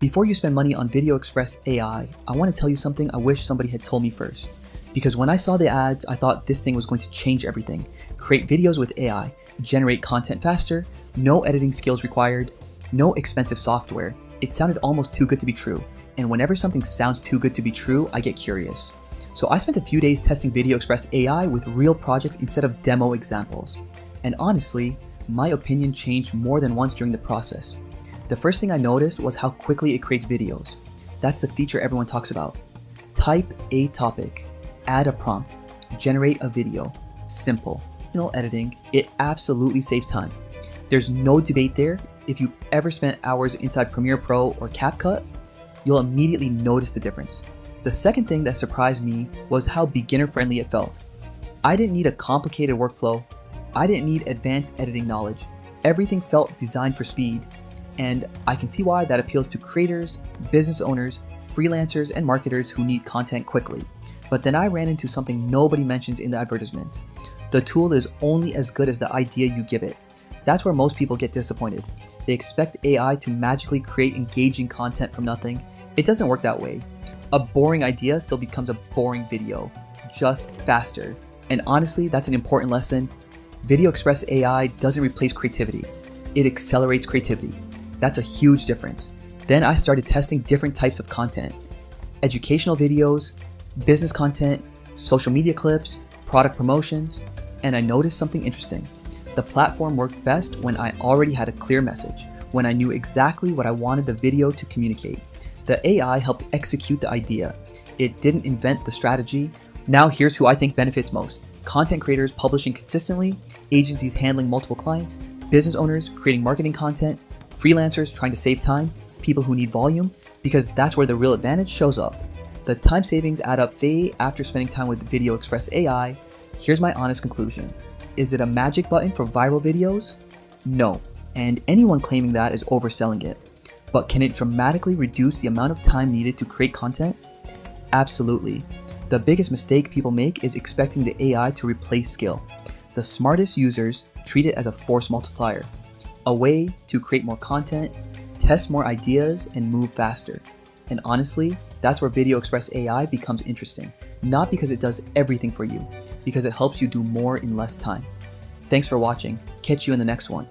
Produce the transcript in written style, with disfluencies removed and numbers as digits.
Before you spend money on VideoExpress AI, I want to tell you something I wish somebody had told me first. Because when I saw the ads, I thought this thing was going to change everything. Create videos with AI, generate content faster, no editing skills required, no expensive software. It sounded almost too good to be true. And whenever something sounds too good to be true, I get curious. So I spent a few days testing VideoExpress AI with real projects instead of demo examples. And honestly, my opinion changed more than once during the process. The first thing I noticed was how quickly it creates videos. That's the feature everyone talks about. Type a topic, add a prompt, generate a video. Simple. No editing. It absolutely saves time. There's no debate there. If you ever spent hours inside Premiere Pro or CapCut, you'll immediately notice the difference. The second thing that surprised me was how beginner-friendly it felt. I didn't need a complicated workflow. I didn't need advanced editing knowledge. Everything felt designed for speed. And I can see why that appeals to creators, business owners, freelancers, and marketers who need content quickly. But then I ran into something nobody mentions in the advertisements. The tool is only as good as the idea you give it. That's where most people get disappointed. They expect AI to magically create engaging content from nothing. It doesn't work that way. A boring idea still becomes a boring video, just faster. And honestly, that's an important lesson. VideoExpress AI doesn't replace creativity. It accelerates creativity. That's a huge difference. Then I started testing different types of content. Educational videos, business content, social media clips, product promotions, and I noticed something interesting. The platform worked best when I already had a clear message, when I knew exactly what I wanted the video to communicate. The AI helped execute the idea. It didn't invent the strategy. Now here's who I think benefits most. Content creators publishing consistently, agencies handling multiple clients, business owners creating marketing content, freelancers trying to save time, people who need volume, because that's where the real advantage shows up. The time savings add up way after spending time with VideoExpress AI. Here's my honest conclusion. Is it a magic button for viral videos? No, and anyone claiming that is overselling it. But can it dramatically reduce the amount of time needed to create content? Absolutely. The biggest mistake people make is expecting the AI to replace skill. The smartest users treat it as a force multiplier. A way to create more content, test more ideas, and move faster. And honestly, that's where VideoExpress AI becomes interesting. Not because it does everything for you, because it helps you do more in less time. Thanks for watching. Catch you in the next one.